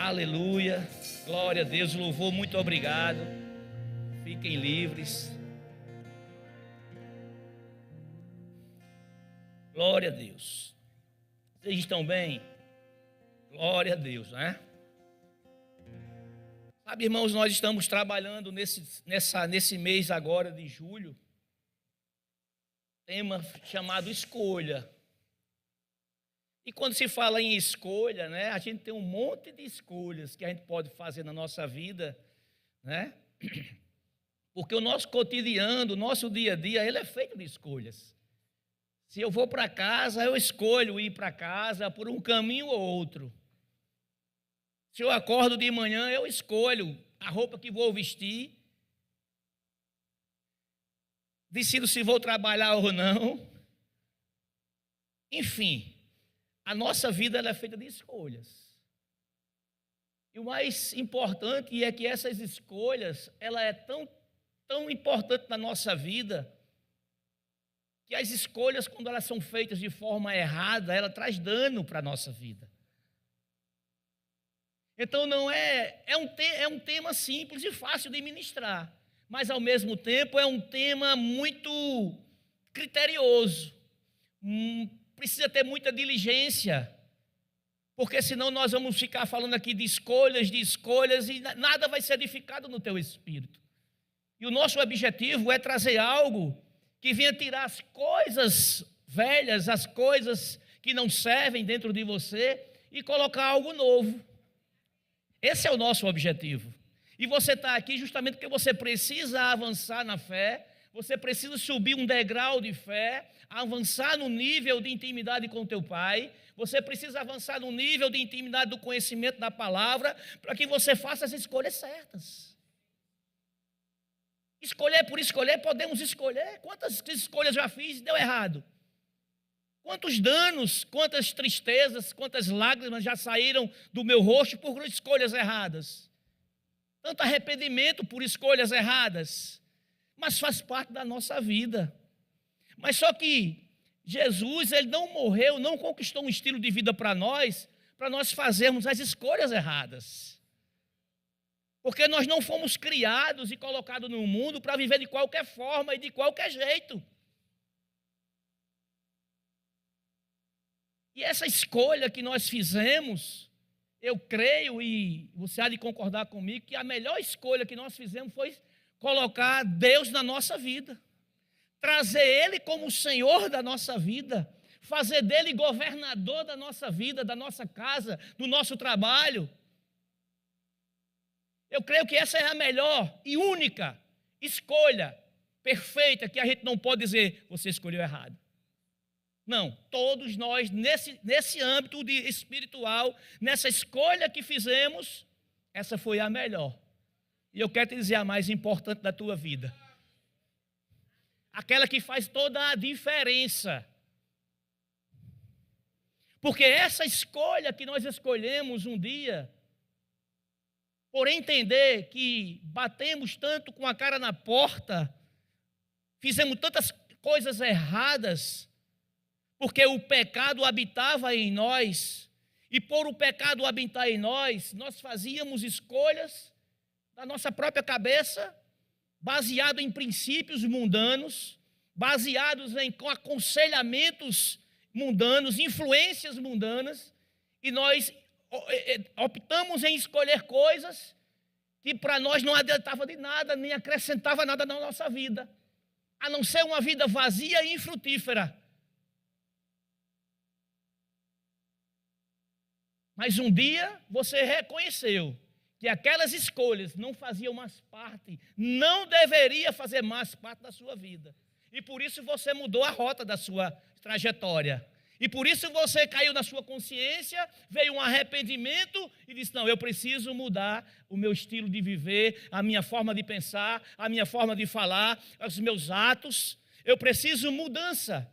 Aleluia, glória a Deus, louvor, muito obrigado. Fiquem livres. Glória a Deus. Vocês estão bem? Glória a Deus, né? Sabe, irmãos, nós estamos trabalhando nesse mês agora de julho, tema chamado escolha. E quando se fala em escolha, né, a gente tem um monte de escolhas que a gente pode fazer na nossa vida, né? Porque o nosso cotidiano, o nosso dia a dia, ele é feito de escolhas. Se eu vou para casa, eu escolho ir para casa por um caminho ou outro. Se eu acordo de manhã, eu escolho a roupa que vou vestir. Decido se vou trabalhar ou não. Enfim, a nossa vida ela é feita de escolhas. E o mais importante é que essas escolhas, ela é tão importante na nossa vida, que as escolhas, quando elas são feitas de forma errada, ela traz dano para a nossa vida. Então não é um tema simples e fácil de ministrar, mas ao mesmo tempo é um tema muito criterioso. Precisa ter muita diligência, porque senão nós vamos ficar falando aqui de escolhas e nada vai ser edificado no teu espírito. E o nosso objetivo é trazer algo que venha tirar as coisas velhas, as coisas que não servem dentro de você e colocar algo novo. Esse é o nosso objetivo. E você está aqui justamente porque você precisa avançar na fé, você precisa subir um degrau de fé, avançar no nível de intimidade com o teu Pai, você precisa avançar no nível de intimidade do conhecimento da palavra, para que você faça as escolhas certas. Escolher por escolher, podemos escolher. Quantas escolhas já fiz e deu errado? Quantos danos, quantas tristezas, quantas lágrimas já saíram do meu rosto por escolhas erradas? Tanto arrependimento por escolhas erradas. Mas faz parte da nossa vida. Mas só que Jesus, ele não morreu, não conquistou um estilo de vida para nós fazermos as escolhas erradas. Porque nós não fomos criados e colocados no mundo para viver de qualquer forma e de qualquer jeito. E essa escolha que nós fizemos, eu creio, e você há de concordar comigo, que a melhor escolha que nós fizemos foi colocar Deus na nossa vida. Trazer Ele como o Senhor da nossa vida. Fazer dEle governador da nossa vida, da nossa casa, do nosso trabalho. Eu creio que essa é a melhor e única escolha perfeita, que a gente não pode dizer, você escolheu errado. Não, todos nós, nesse âmbito espiritual, nessa escolha que fizemos, essa foi a melhor. E eu quero te dizer a mais importante da tua vida. Aquela que faz toda a diferença. Porque essa escolha que nós escolhemos um dia, por entender que batemos tanto com a cara na porta, fizemos tantas coisas erradas, porque o pecado habitava em nós, e por o pecado habitar em nós, nós fazíamos escolhas da nossa própria cabeça, baseado em princípios mundanos, baseados em aconselhamentos mundanos, influências mundanas, e nós optamos em escolher coisas que para nós não adiantava de nada, nem acrescentava nada na nossa vida, a não ser uma vida vazia e infrutífera. Mas um dia você reconheceu que aquelas escolhas não faziam mais parte, não deveria fazer mais parte da sua vida. E por isso você mudou a rota da sua trajetória. E por isso você caiu na sua consciência, veio um arrependimento e disse, não, eu preciso mudar o meu estilo de viver, a minha forma de pensar, a minha forma de falar, os meus atos. Eu preciso mudança.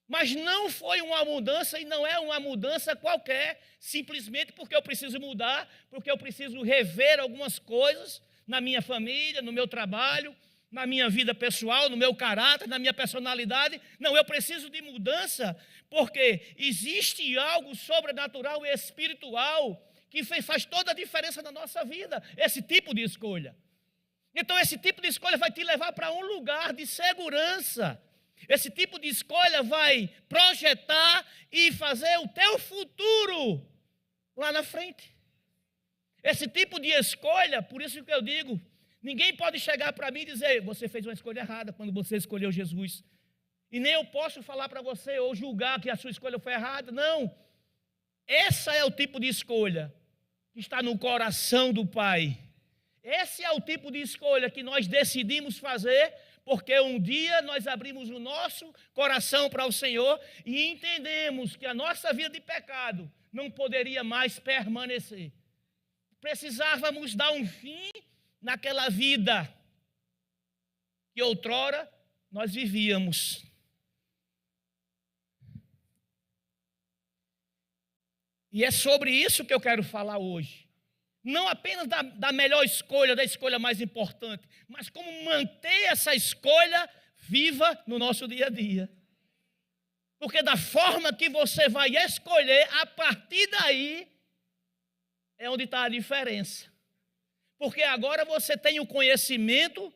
Mas não foi uma mudança e não é uma mudança qualquer, simplesmente porque eu preciso mudar, porque eu preciso rever algumas coisas na minha família, no meu trabalho, na minha vida pessoal, no meu caráter, na minha personalidade. Não, eu preciso de mudança, porque existe algo sobrenatural e espiritual que faz toda a diferença na nossa vida, esse tipo de escolha. Então, esse tipo de escolha vai te levar para um lugar de segurança. Esse tipo de escolha vai projetar e fazer o teu futuro lá na frente. Esse tipo de escolha, por isso que eu digo, ninguém pode chegar para mim e dizer, você fez uma escolha errada quando você escolheu Jesus. E nem eu posso falar para você ou julgar que a sua escolha foi errada. Não. Esse é o tipo de escolha que está no coração do Pai. Esse é o tipo de escolha que nós decidimos fazer, porque um dia nós abrimos o nosso coração para o Senhor e entendemos que a nossa vida de pecado não poderia mais permanecer. Precisávamos dar um fim naquela vida que outrora nós vivíamos. E é sobre isso que eu quero falar hoje. Não apenas da melhor escolha, da escolha mais importante, mas como manter essa escolha viva no nosso dia a dia. Porque da forma que você vai escolher, a partir daí, é onde está a diferença. Porque agora você tem o conhecimento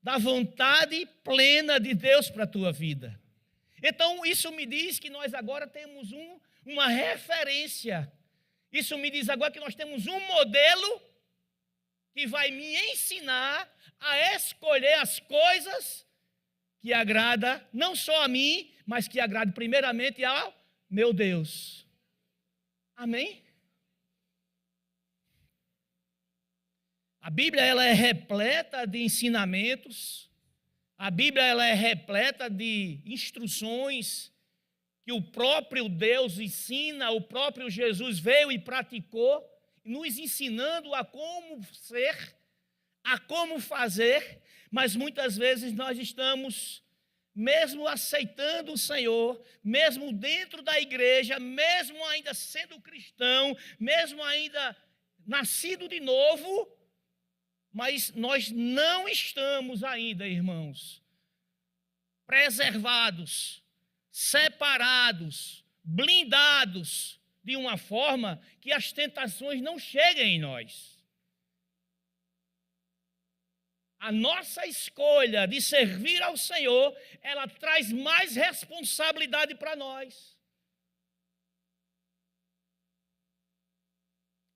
da vontade plena de Deus para a tua vida. Então, isso me diz que nós agora temos uma referência. Isso me diz agora que nós temos um modelo que vai me ensinar a escolher as coisas que agrada não só a mim, mas que agrada primeiramente ao meu Deus. Amém? A Bíblia ela é repleta de ensinamentos. A Bíblia ela é repleta de instruções que o próprio Deus ensina, o próprio Jesus veio e praticou, nos ensinando a como ser, a como fazer, mas muitas vezes nós estamos, mesmo aceitando o Senhor, mesmo dentro da igreja, mesmo ainda sendo cristão, mesmo ainda nascido de novo, mas nós não estamos ainda, irmãos, preservados, separados, blindados, de uma forma que as tentações não cheguem em nós. A nossa escolha de servir ao Senhor, ela traz mais responsabilidade para nós.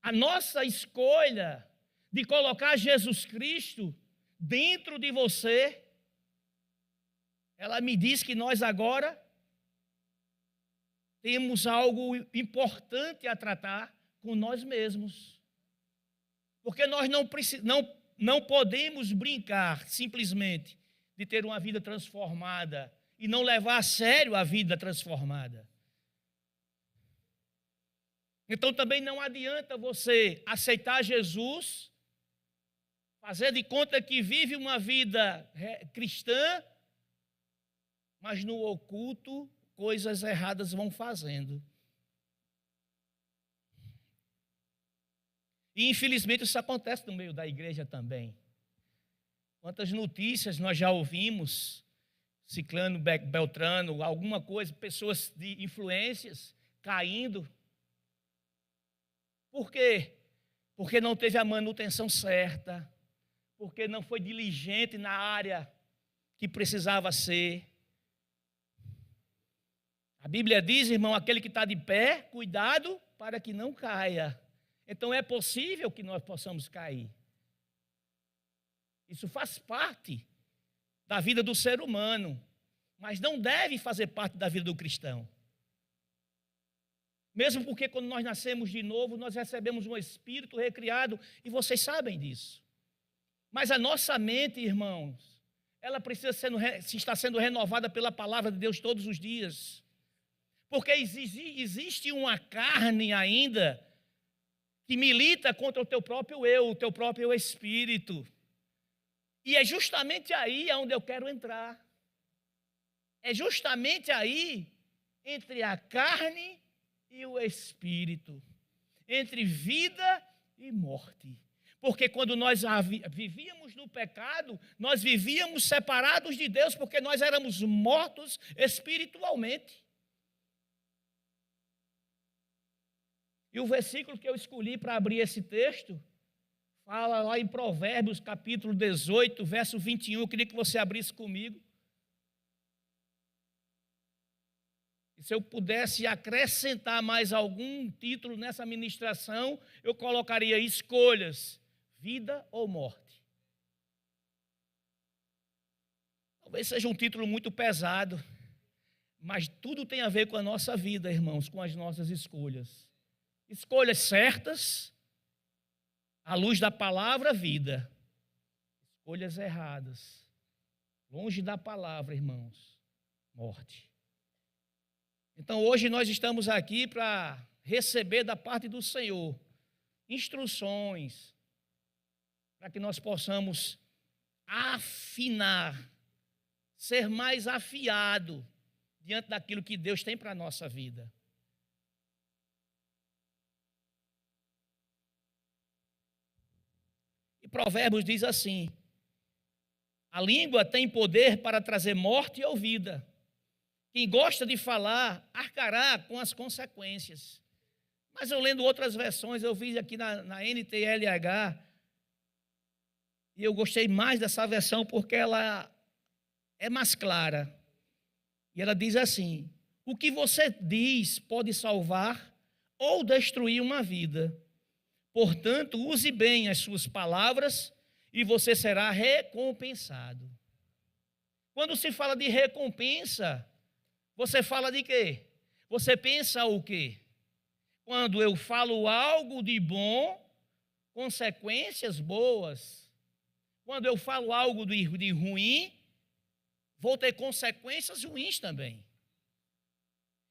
A nossa escolha de colocar Jesus Cristo dentro de você, ela me diz que nós agora temos algo importante a tratar com nós mesmos. Porque nós não podemos brincar simplesmente de ter uma vida transformada e não levar a sério a vida transformada. Então também não adianta você aceitar Jesus, fazer de conta que vive uma vida cristã, mas no oculto coisas erradas vão fazendo. E infelizmente isso acontece no meio da igreja também. Quantas notícias nós já ouvimos, Ciclano, Beltrano, alguma coisa, pessoas de influências caindo. Por quê? Porque não teve a manutenção certa, porque não foi diligente na área que precisava ser. A Bíblia diz, irmão, aquele que está de pé, cuidado para que não caia. Então é possível que nós possamos cair. Isso faz parte da vida do ser humano, mas não deve fazer parte da vida do cristão. Mesmo porque quando nós nascemos de novo, nós recebemos um espírito recriado, e vocês sabem disso. Mas a nossa mente, irmãos, ela precisa estar sendo renovada pela palavra de Deus todos os dias. Porque existe uma carne ainda que milita contra o teu próprio eu, o teu próprio espírito. E é justamente aí onde eu quero entrar. É justamente aí, entre a carne e o espírito, entre vida e morte. Porque quando nós vivíamos no pecado, nós vivíamos separados de Deus, porque nós éramos mortos espiritualmente. E o versículo que eu escolhi para abrir esse texto fala lá em Provérbios, capítulo 18, verso 21. Eu queria que você abrisse comigo. E se eu pudesse acrescentar mais algum título nessa ministração, eu colocaria escolhas, vida ou morte. Talvez seja um título muito pesado, mas tudo tem a ver com a nossa vida, irmãos, com as nossas escolhas. Escolhas certas, à luz da palavra, vida. Escolhas erradas, longe da palavra, irmãos, morte. Então, hoje nós estamos aqui para receber da parte do Senhor instruções para que nós possamos afinar, ser mais afiado diante daquilo que Deus tem para a nossa vida. E Provérbios diz assim: a língua tem poder para trazer morte ou vida. Quem gosta de falar, arcará com as consequências. Mas eu lendo outras versões, eu vi aqui na NTLH, e eu gostei mais dessa versão porque ela é mais clara. E ela diz assim: o que você diz pode salvar ou destruir uma vida. Portanto, use bem as suas palavras e você será recompensado. Quando se fala de recompensa, você fala de quê? Você pensa o quê? Quando eu falo algo de bom, consequências boas. Quando eu falo algo de ruim, vou ter consequências ruins também.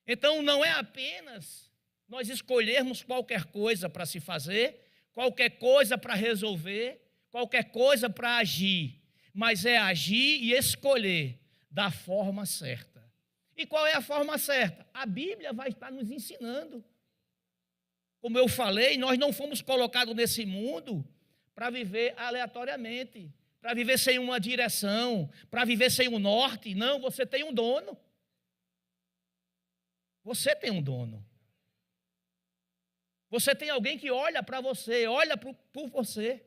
Então, não é apenas nós escolhermos qualquer coisa para se fazer, qualquer coisa para resolver, qualquer coisa para agir, mas é agir e escolher da forma certa. E qual é a forma certa? A Bíblia vai estar nos ensinando. Como eu falei, nós não fomos colocados nesse mundo para viver aleatoriamente, para viver sem uma direção, para viver sem um norte. Não, você tem um dono. Você tem um dono. Você tem alguém que olha para você, olha por você.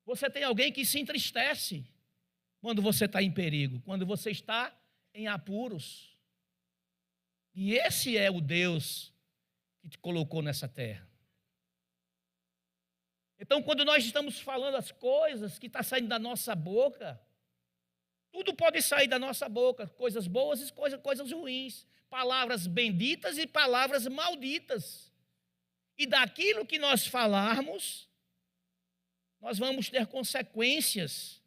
Você tem alguém que se entristece quando você está em perigo, quando você está em apuros. E esse é o Deus que te colocou nessa terra. Então, quando nós estamos falando as coisas que estão saindo da nossa boca, tudo pode sair da nossa boca, coisas boas e coisas ruins, palavras benditas e palavras malditas. E daquilo que nós falarmos, nós vamos ter consequências.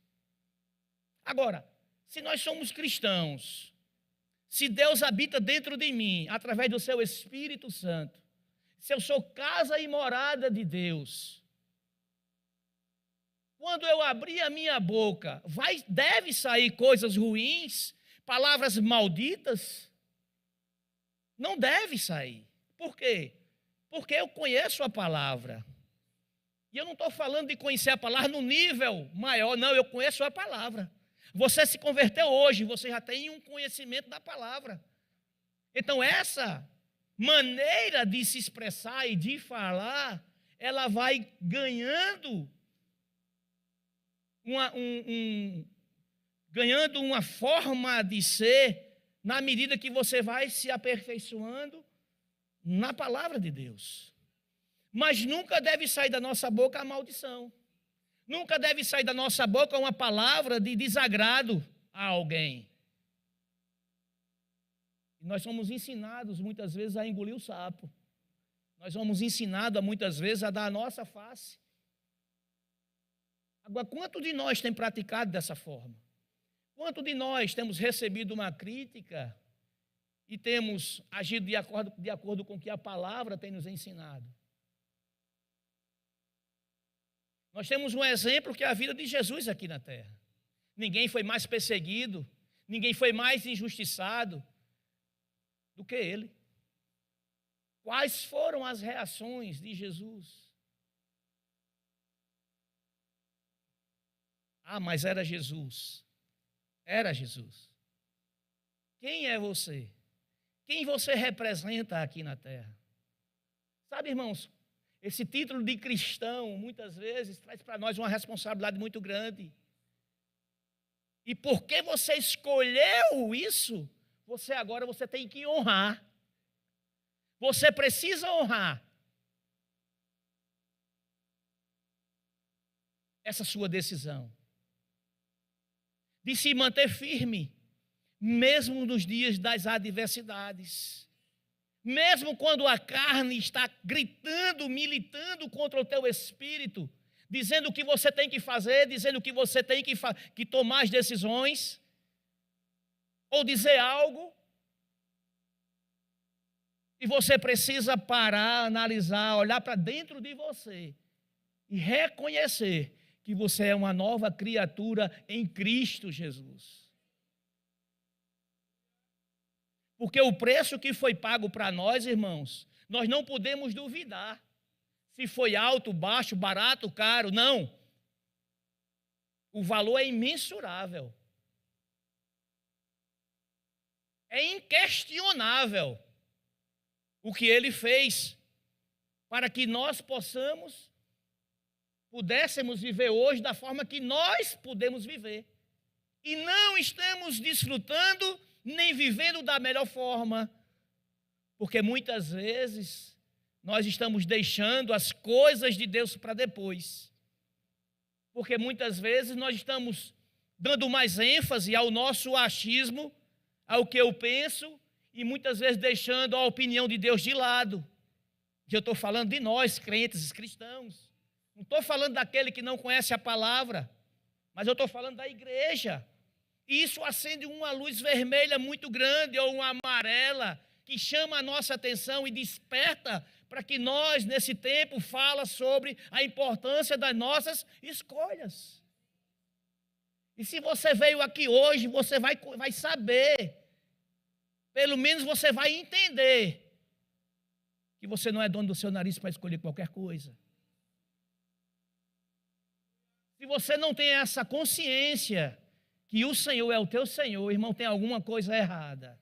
Agora, se nós somos cristãos, se Deus habita dentro de mim, através do seu Espírito Santo, se eu sou casa e morada de Deus, quando eu abrir a minha boca, deve sair coisas ruins, palavras malditas? Não deve sair. Por quê? Porque eu conheço a palavra. E eu não estou falando de conhecer a palavra no nível maior, não, eu conheço a palavra. Você se converteu hoje, você já tem um conhecimento da palavra. Então, essa maneira de se expressar e de falar, ela vai ganhando ganhando uma forma de ser na medida que você vai se aperfeiçoando na palavra de Deus. Mas nunca deve sair da nossa boca a maldição. Nunca deve sair da nossa boca uma palavra de desagrado a alguém. Nós somos ensinados muitas vezes a engolir o sapo. Nós somos ensinados muitas vezes a dar a nossa face. Agora, quanto de nós tem praticado dessa forma? Quanto de nós temos recebido uma crítica e temos agido de acordo com o que a palavra tem nos ensinado? Nós temos um exemplo que é a vida de Jesus aqui na terra. Ninguém foi mais perseguido, ninguém foi mais injustiçado do que ele. Quais foram as reações de Jesus? Ah, mas era Jesus. Era Jesus. Quem é você? Quem você representa aqui na terra? Sabe, irmãos, esse título de cristão, muitas vezes, traz para nós uma responsabilidade muito grande. E porque você escolheu isso, você tem que honrar. Você precisa honrar essa sua decisão de se manter firme, mesmo nos dias das adversidades. Mesmo quando a carne está gritando, militando contra o teu espírito, dizendo o que você tem que fazer, dizendo que você tem que tomar as decisões, ou dizer algo, e você precisa parar, analisar, olhar para dentro de você e reconhecer que você é uma nova criatura em Cristo Jesus. Porque o preço que foi pago para nós, irmãos, nós não podemos duvidar se foi alto, baixo, barato, caro, não. O valor é imensurável. É inquestionável o que ele fez para que nós pudéssemos viver hoje da forma que nós podemos viver. E não estamos desfrutando nem vivendo da melhor forma, porque muitas vezes nós estamos deixando as coisas de Deus para depois. Porque muitas vezes nós estamos dando mais ênfase ao nosso achismo, ao que eu penso, e muitas vezes deixando a opinião de Deus de lado. Eu estou falando de nós, crentes cristãos. Não estou falando daquele que não conhece a palavra, mas eu estou falando da igreja. E isso acende uma luz vermelha muito grande ou uma amarela que chama a nossa atenção e desperta para que nós, nesse tempo, fala sobre a importância das nossas escolhas. E se você veio aqui hoje, você vai saber, pelo menos você vai entender que você não é dono do seu nariz para escolher qualquer coisa. Se você não tem essa consciência que o Senhor é o teu Senhor, irmão, tem alguma coisa errada.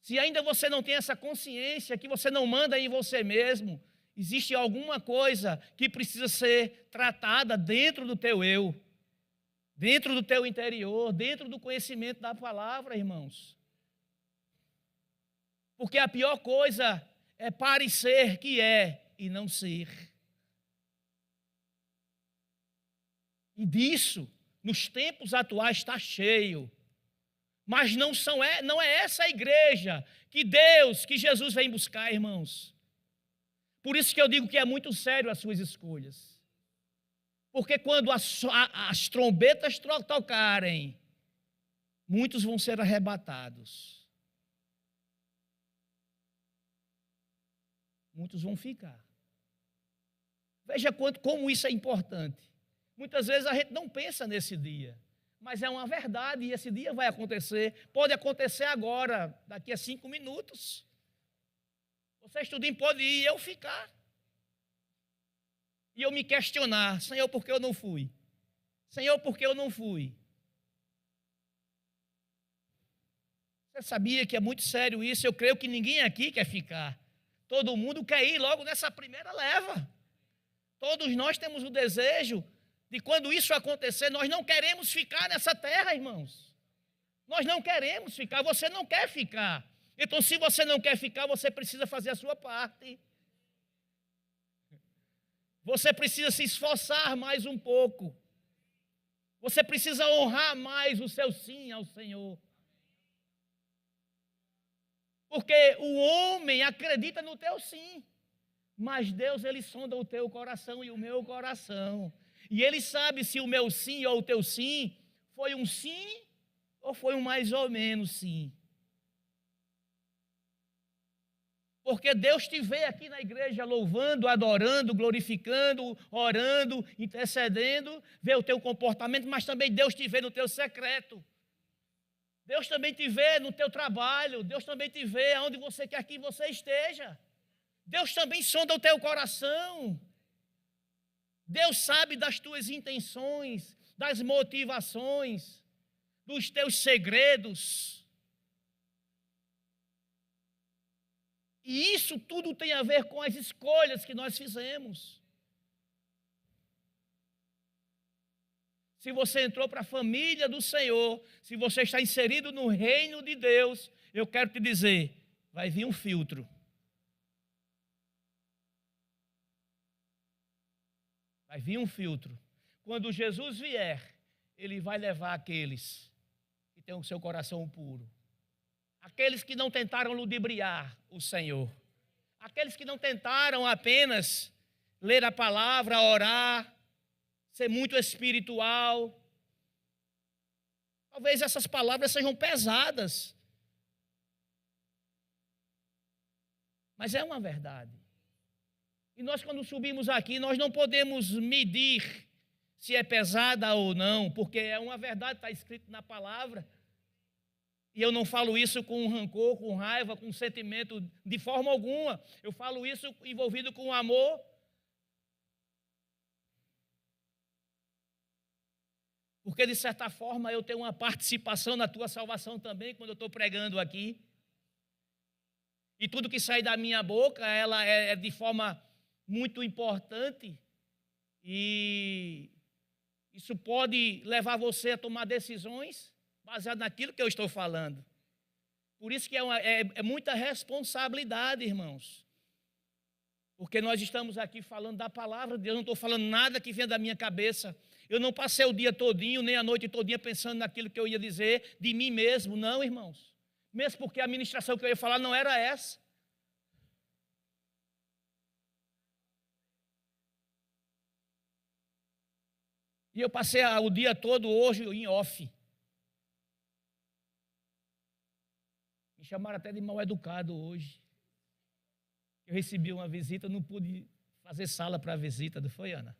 Se ainda você não tem essa consciência que você não manda em você mesmo, existe alguma coisa que precisa ser tratada dentro do teu eu, dentro do teu interior, dentro do conhecimento da palavra, irmãos. Porque a pior coisa é parecer que é e não ser. E disso, nos tempos atuais está cheio, mas não é essa a igreja que Jesus vem buscar, irmãos. Por isso que eu digo que é muito sério as suas escolhas. Porque quando as trombetas tocarem, muitos vão ser arrebatados. Muitos vão ficar. Veja como isso é importante. Muitas vezes a gente não pensa nesse dia, mas é uma verdade e esse dia vai acontecer. Pode acontecer agora, daqui a 5 minutos. Você estudinho pode ir e eu ficar. E eu me questionar, Senhor, por que eu não fui? Senhor, por que eu não fui? Você sabia que é muito sério isso? Eu creio que ninguém aqui quer ficar. Todo mundo quer ir logo nessa primeira leva. Todos nós temos o desejo de quando isso acontecer, nós não queremos ficar nessa terra, irmãos. Nós não queremos ficar, você não quer ficar. Então, se você não quer ficar, você precisa fazer a sua parte. Você precisa se esforçar mais um pouco. Você precisa honrar mais o seu sim ao Senhor. Porque o homem acredita no teu sim, mas Deus, ele sonda o teu coração e o meu coração. E ele sabe se o meu sim ou o teu sim foi um sim ou foi um mais ou menos sim. Porque Deus te vê aqui na igreja louvando, adorando, glorificando, orando, intercedendo, vê o teu comportamento, mas também Deus te vê no teu secreto. Deus também te vê no teu trabalho, Deus também te vê aonde você quer que você esteja. Deus também sonda o teu coração. Deus sabe das tuas intenções, das motivações, dos teus segredos. E isso tudo tem a ver com as escolhas que nós fizemos. Se você entrou para a família do Senhor, se você está inserido no reino de Deus, eu quero te dizer, vai vir um filtro. Vai vir um filtro. Quando Jesus vier, ele vai levar aqueles que têm o seu coração puro. Aqueles que não tentaram ludibriar o Senhor. Aqueles que não tentaram apenas ler a palavra, orar, ser muito espiritual. Talvez essas palavras sejam pesadas. Mas é uma verdade. E nós, quando subimos aqui, nós não podemos medir se é pesada ou não, porque é uma verdade, está escrito na palavra. E eu não falo isso com rancor, com raiva, com sentimento de forma alguma. Eu falo isso envolvido com amor. Porque, de certa forma, eu tenho uma participação na tua salvação também, quando eu estou pregando aqui. E tudo que sai da minha boca, ela é de forma muito importante. E isso pode levar você a tomar decisões baseado naquilo que eu estou falando. Por isso que é muita responsabilidade, irmãos. Porque nós estamos aqui falando da palavra de Deus, não estou falando nada que venha da minha cabeça. Eu não passei o dia todinho, nem a noite todinha pensando naquilo que eu ia dizer de mim mesmo, não, irmãos. Mesmo porque a ministração que eu ia falar não era essa. E eu passei o dia todo hoje em off. Me chamaram até de mal educado hoje. Eu recebi uma visita, não pude fazer sala para a visita, não foi, Ana?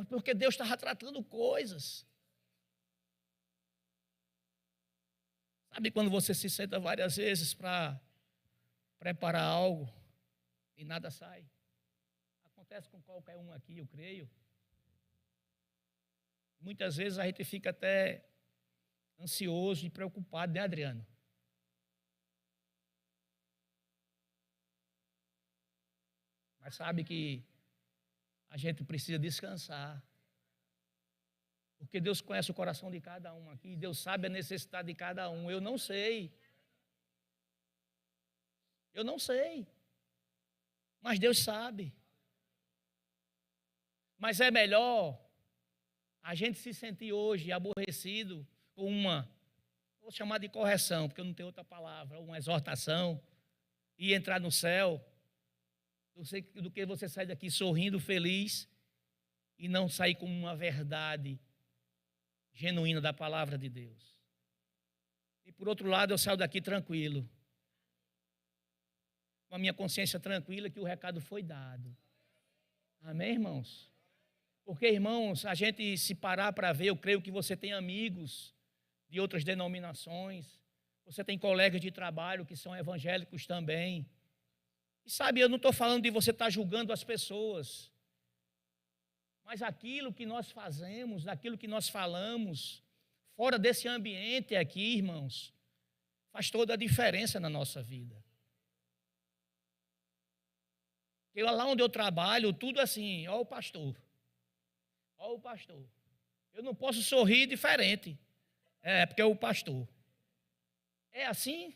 Porque Deus estava tratando coisas. Sabe quando você se senta várias vezes para preparar algo e nada sai? Acontece com qualquer um aqui, eu creio. Muitas vezes a gente fica até ansioso e preocupado, né, Adriano? Mas sabe que a gente precisa descansar. Porque Deus conhece o coração de cada um aqui. Deus sabe a necessidade de cada um. Eu não sei. Eu não sei. Mas Deus sabe. Mas é melhor a gente se sentir hoje aborrecido com vou chamar de correção, porque eu não tenho outra palavra, uma exortação, e entrar no céu, do que você sair daqui sorrindo, feliz, e não sair com uma verdade genuína da palavra de Deus. E por outro lado, eu saio daqui tranquilo, com a minha consciência tranquila que o recado foi dado. Amém, irmãos? Porque, irmãos, a gente se parar para ver, eu creio que você tem amigos de outras denominações, você tem colegas de trabalho que são evangélicos também. E sabe, eu não estou falando de você estar julgando as pessoas, mas aquilo que nós fazemos, daquilo que nós falamos, fora desse ambiente aqui, irmãos, faz toda a diferença na nossa vida. Eu, lá onde eu trabalho, tudo assim, ó o pastor. Ó o pastor. Eu não posso sorrir diferente. Porque é o pastor. É assim?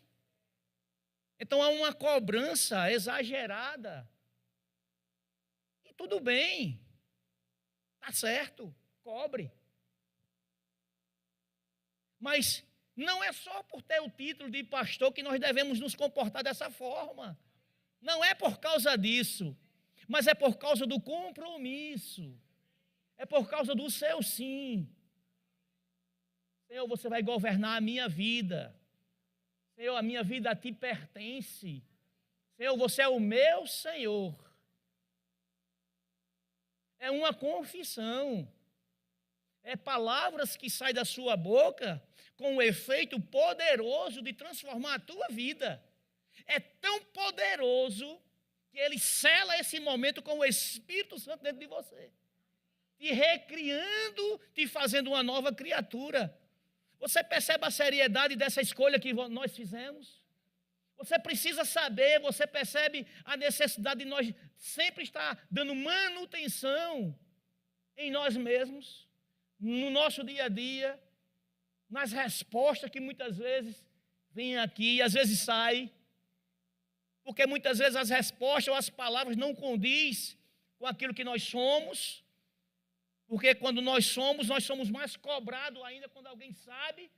Então há uma cobrança exagerada. E tudo bem. Está certo. Cobre. Mas não é só por ter o título de pastor que nós devemos nos comportar dessa forma. Não é por causa disso. Mas é por causa do compromisso. É por causa do seu sim. Senhor, você vai governar a minha vida. Senhor, a minha vida a ti pertence. Senhor, você é o meu Senhor. É uma confissão. É palavras que saem da sua boca com o efeito poderoso de transformar a tua vida. É tão poderoso que ele sela esse momento com o Espírito Santo dentro de você. te recriando, te fazendo uma nova criatura. Você percebe a seriedade dessa escolha que nós fizemos? Você precisa saber, você percebe a necessidade de nós sempre estar dando manutenção em nós mesmos, no nosso dia a dia, nas respostas que muitas vezes vêm aqui e às vezes saem, porque muitas vezes as respostas ou as palavras não condizem com aquilo que nós somos, porque quando nós somos mais cobrados ainda quando alguém sabe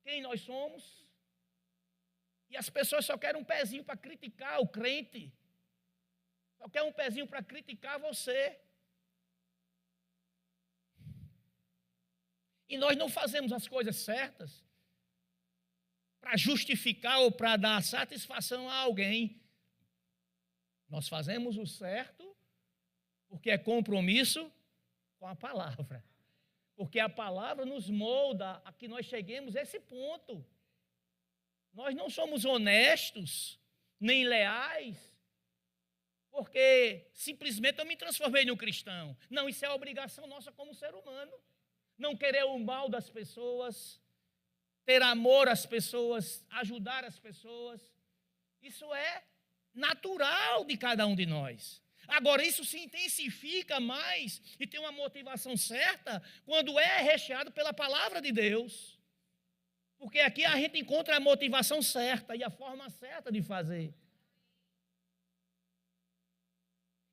quem nós somos. E as pessoas só querem um pezinho para criticar o crente. Só querem um pezinho para criticar você. E nós não fazemos as coisas certas para justificar ou para dar satisfação a alguém. Nós fazemos o certo porque é compromisso com a palavra. Porque a palavra nos molda a que nós cheguemos a esse ponto. Nós não somos honestos, nem leais, porque simplesmente eu me transformei num cristão. Não, isso é obrigação nossa como ser humano. Não querer o mal das pessoas, ter amor às pessoas, ajudar as pessoas. Isso é natural de cada um de nós. Agora, isso se intensifica mais e tem uma motivação certa quando é recheado pela palavra de Deus. Porque aqui a gente encontra a motivação certa e a forma certa de fazer.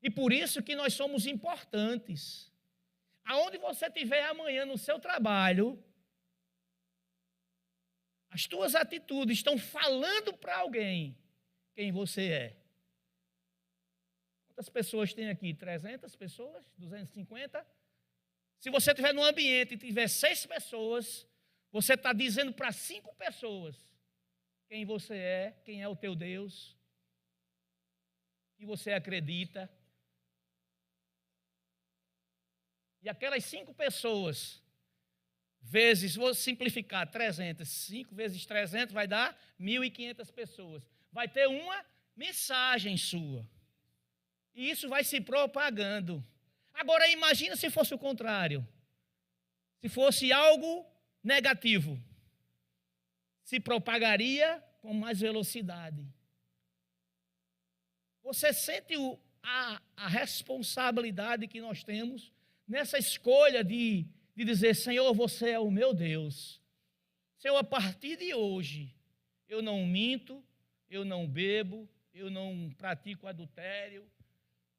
E por isso que nós somos importantes. Aonde você estiver amanhã no seu trabalho, as tuas atitudes estão falando para alguém quem você é. Quantas pessoas tem aqui? 300 pessoas? 250? Se você estiver num ambiente e tiver 6 pessoas, você está dizendo para 5 pessoas quem você é, quem é o teu Deus, que você acredita. E aquelas 5 pessoas, vou simplificar, 300, 5 vezes 300 vai dar 1.500 pessoas. Vai ter uma mensagem sua. E isso vai se propagando. Agora imagina se fosse o contrário. Se fosse algo negativo, se propagaria com mais velocidade. Você sente a responsabilidade que nós temos nessa escolha de dizer, Senhor, você é o meu Deus. Senhor, a partir de hoje, eu não minto, eu não bebo, eu não pratico adultério,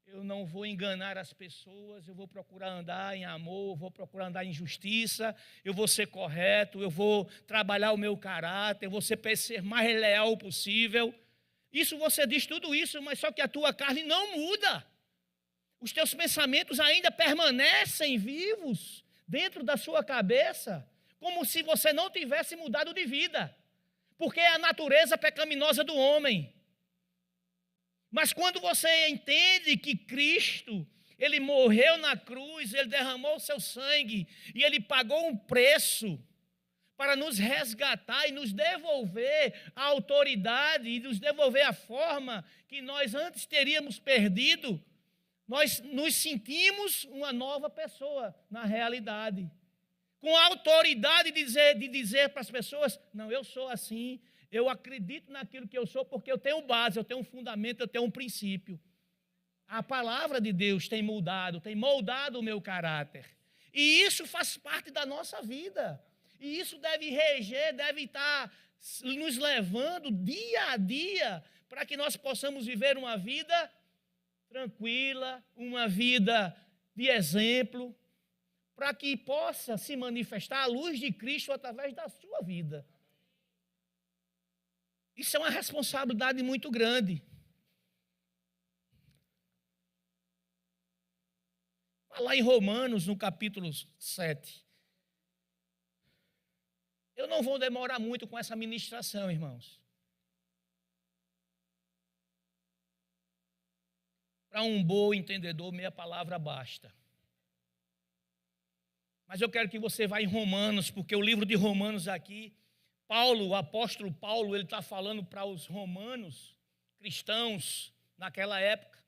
eu não vou enganar as pessoas, eu vou procurar andar em amor, eu vou procurar andar em justiça, eu vou ser correto, eu vou trabalhar o meu caráter, eu vou ser mais leal possível. Isso você diz tudo isso, mas só que a tua carne não muda. Os teus pensamentos ainda permanecem vivos dentro da sua cabeça, como se você não tivesse mudado de vida, porque é a natureza pecaminosa do homem. Mas quando você entende que Cristo, Ele morreu na cruz, Ele derramou o seu sangue e Ele pagou um preço para nos resgatar e nos devolver a autoridade e nos devolver a forma que nós antes teríamos perdido, nós nos sentimos uma nova pessoa na realidade. Com a autoridade de dizer para as pessoas, não, eu sou assim, eu acredito naquilo que eu sou porque eu tenho base, eu tenho um fundamento, eu tenho um princípio. A palavra de Deus tem moldado o meu caráter. E isso faz parte da nossa vida. E isso deve reger, deve estar nos levando dia a dia para que nós possamos viver uma vida tranquila, uma vida de exemplo, para que possa se manifestar a luz de Cristo através da sua vida. Isso é uma responsabilidade muito grande. Lá em Romanos, no capítulo 7. Eu não vou demorar muito com essa ministração, irmãos. Para um bom entendedor, meia palavra basta. Mas eu quero que você vá em Romanos, porque o livro de Romanos aqui, o apóstolo Paulo, ele está falando para os romanos, cristãos, naquela época,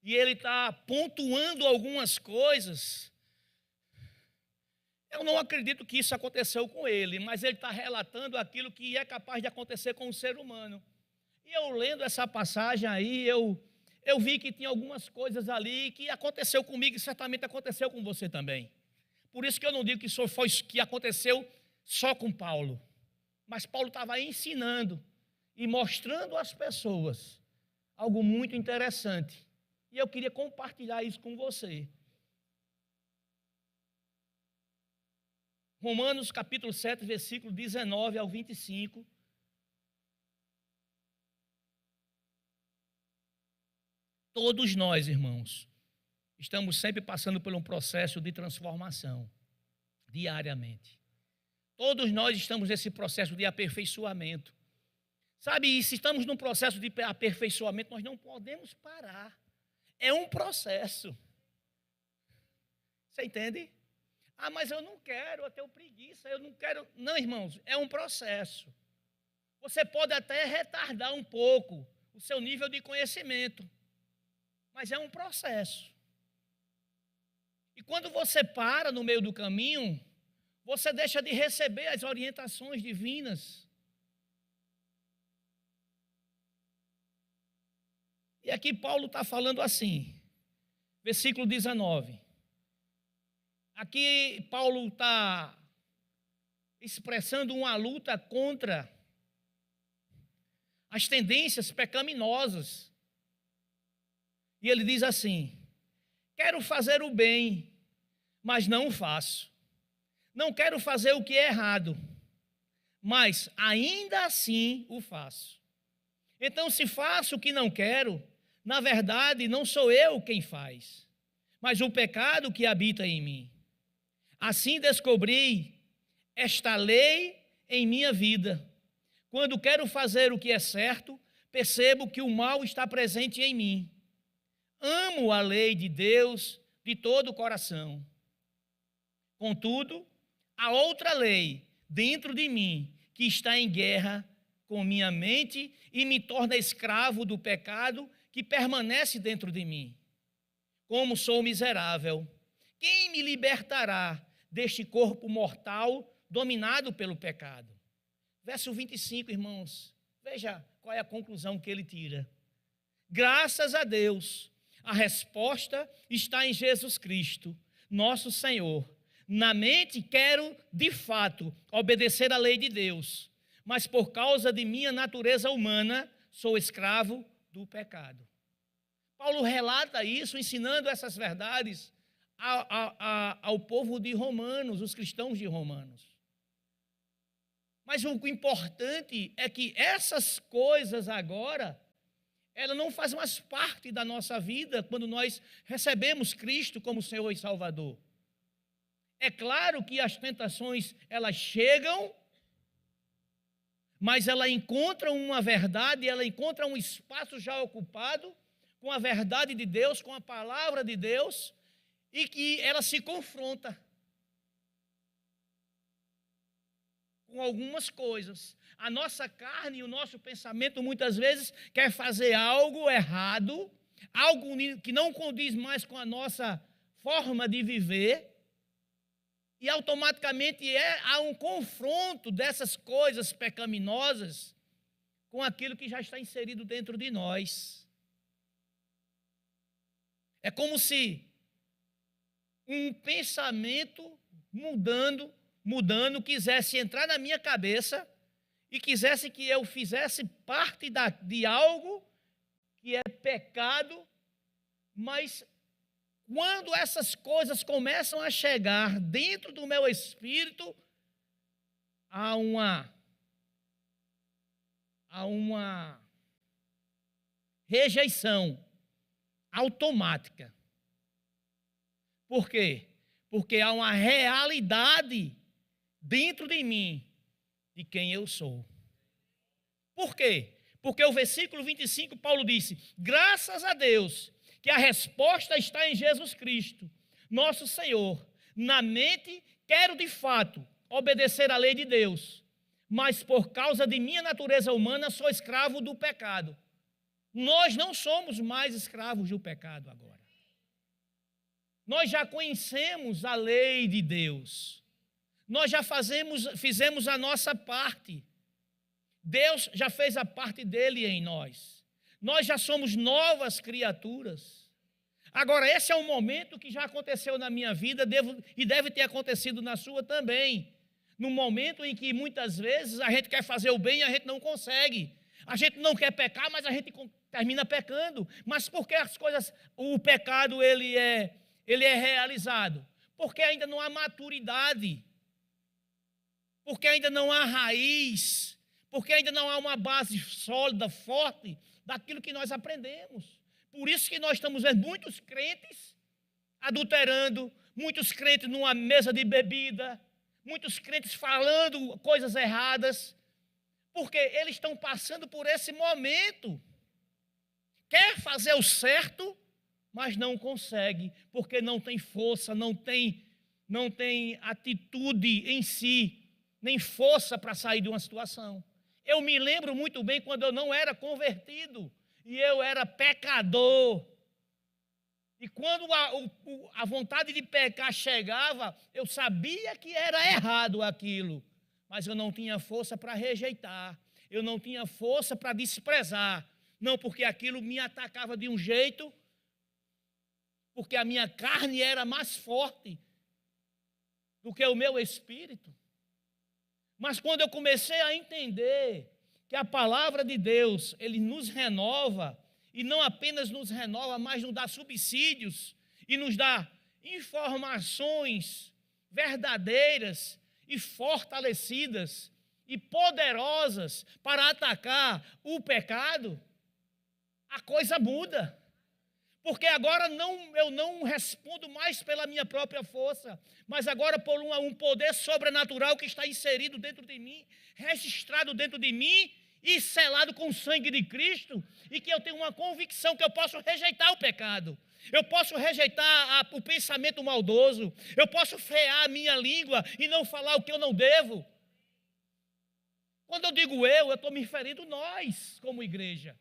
e ele está pontuando algumas coisas, eu não acredito que isso aconteceu com ele, mas ele está relatando aquilo que é capaz de acontecer com o ser humano. E eu lendo essa passagem aí, eu vi que tinha algumas coisas ali que aconteceu comigo e certamente aconteceu com você também. Por isso que eu não digo que isso foi que aconteceu só com Paulo. Mas Paulo estava ensinando e mostrando às pessoas algo muito interessante. E eu queria compartilhar isso com você. Romanos capítulo 7, versículo 19 ao 25. Todos nós, irmãos, estamos sempre passando por um processo de transformação, diariamente. Todos nós estamos nesse processo de aperfeiçoamento. Sabe, e se estamos num processo de aperfeiçoamento, nós não podemos parar. É um processo. Você entende? Ah, mas eu não quero, eu tenho preguiça, eu não quero. Não, irmãos, é um processo. Você pode até retardar um pouco o seu nível de conhecimento, mas é um processo. E quando você para no meio do caminho, você deixa de receber as orientações divinas. E aqui Paulo está falando assim, versículo 19. Aqui Paulo está expressando uma luta contra as tendências pecaminosas. E ele diz assim: quero fazer o bem, mas não o faço. Não quero fazer o que é errado, mas ainda assim o faço. Então, se faço o que não quero, na verdade não sou eu quem faz, mas o pecado que habita em mim. Assim descobri esta lei em minha vida. Quando quero fazer o que é certo, percebo que o mal está presente em mim. Amo a lei de Deus de todo o coração. Contudo, há outra lei dentro de mim que está em guerra com minha mente e me torna escravo do pecado que permanece dentro de mim. Como sou miserável, quem me libertará deste corpo mortal dominado pelo pecado? Verso 25, irmãos, veja qual é a conclusão que ele tira. Graças a Deus, a resposta está em Jesus Cristo, nosso Senhor. Na mente quero, de fato, obedecer à lei de Deus, mas por causa de minha natureza humana, sou escravo do pecado. Paulo relata isso, ensinando essas verdades ao povo de Romanos, os cristãos de Romanos. Mas o importante é que essas coisas agora, ela não faz mais parte da nossa vida quando nós recebemos Cristo como Senhor e Salvador. É claro que as tentações, elas chegam, mas ela encontra uma verdade, ela encontra um espaço já ocupado com a verdade de Deus, com a palavra de Deus, e que ela se confronta com algumas coisas. A nossa carne e o nosso pensamento muitas vezes quer fazer algo errado, algo que não condiz mais com a nossa forma de viver, e automaticamente há um confronto dessas coisas pecaminosas com aquilo que já está inserido dentro de nós. É como se um pensamento mudando, quisesse entrar na minha cabeça e quisesse que eu fizesse parte de algo que é pecado, mas quando essas coisas começam a chegar dentro do meu espírito, há uma rejeição automática. Por quê? Porque há uma realidade dentro de mim de quem eu sou. Por quê? Porque o versículo 25, Paulo disse: graças a Deus que a resposta está em Jesus Cristo, nosso Senhor. Na mente, quero de fato obedecer à lei de Deus, mas por causa de minha natureza humana, sou escravo do pecado. Nós não somos mais escravos do pecado agora. Nós já conhecemos a lei de Deus. Nós já fizemos a nossa parte. Deus já fez a parte dele em nós. Nós já somos novas criaturas. Agora, esse é um momento que já aconteceu na minha vida e deve ter acontecido na sua também. No momento em que muitas vezes a gente quer fazer o bem e a gente não consegue. A gente não quer pecar, mas a gente termina pecando. Mas por que o pecado ele é realizado? Porque ainda não há maturidade. Porque ainda não há raiz. Porque ainda não há uma base sólida, forte, daquilo que nós aprendemos. Por isso que nós estamos vendo muitos crentes adulterando, muitos crentes numa mesa de bebida, muitos crentes falando coisas erradas, porque eles estão passando por esse momento. Quer fazer o certo, mas não consegue, porque não tem força, não tem atitude em si, nem força para sair de uma situação. Eu me lembro muito bem quando eu não era convertido, e eu era pecador. E quando a vontade de pecar chegava, eu sabia que era errado aquilo, mas eu não tinha força para rejeitar, eu não tinha força para desprezar. Não, porque aquilo me atacava de um jeito, porque a minha carne era mais forte do que o meu espírito. Mas quando eu comecei a entender que a palavra de Deus, ele nos renova, e não apenas nos renova, mas nos dá subsídios e nos dá informações verdadeiras e fortalecidas e poderosas para atacar o pecado, a coisa muda. Porque agora eu não respondo mais pela minha própria força, mas agora por um poder sobrenatural que está inserido dentro de mim, registrado dentro de mim e selado com o sangue de Cristo, e que eu tenho uma convicção que eu posso rejeitar o pecado, eu posso rejeitar o pensamento maldoso, eu posso frear a minha língua e não falar o que eu não devo. Quando eu digo eu estou me referindo nós como igreja.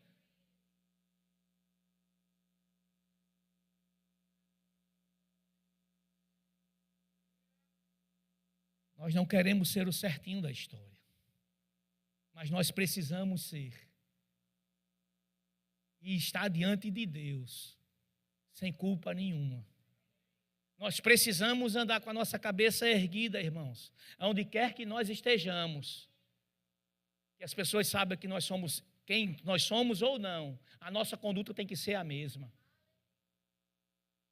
Nós não queremos ser o certinho da história, mas nós precisamos ser e estar diante de Deus sem culpa nenhuma. Nós precisamos andar com a nossa cabeça erguida, irmãos, aonde quer que nós estejamos, que as pessoas saibam que nós somos quem nós somos ou não, a nossa conduta tem que ser a mesma.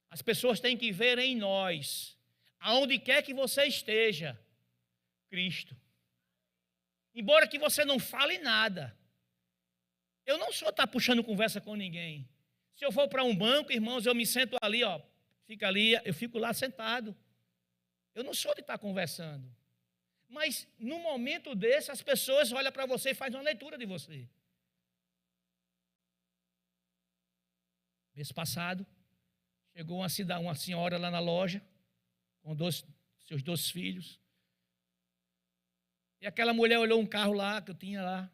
As pessoas têm que ver em nós, aonde quer que você esteja, Cristo. Embora que você não fale nada. Eu não sou estar puxando conversa com ninguém. Se eu for para um banco, irmãos, eu me sento ali, fica ali, eu fico lá sentado. Eu não sou de estar conversando. Mas no momento desse, as pessoas olham para você e fazem uma leitura de você. Mês passado, chegou uma senhora lá na loja, com seus 2 filhos. E aquela mulher olhou um carro lá, que eu tinha lá.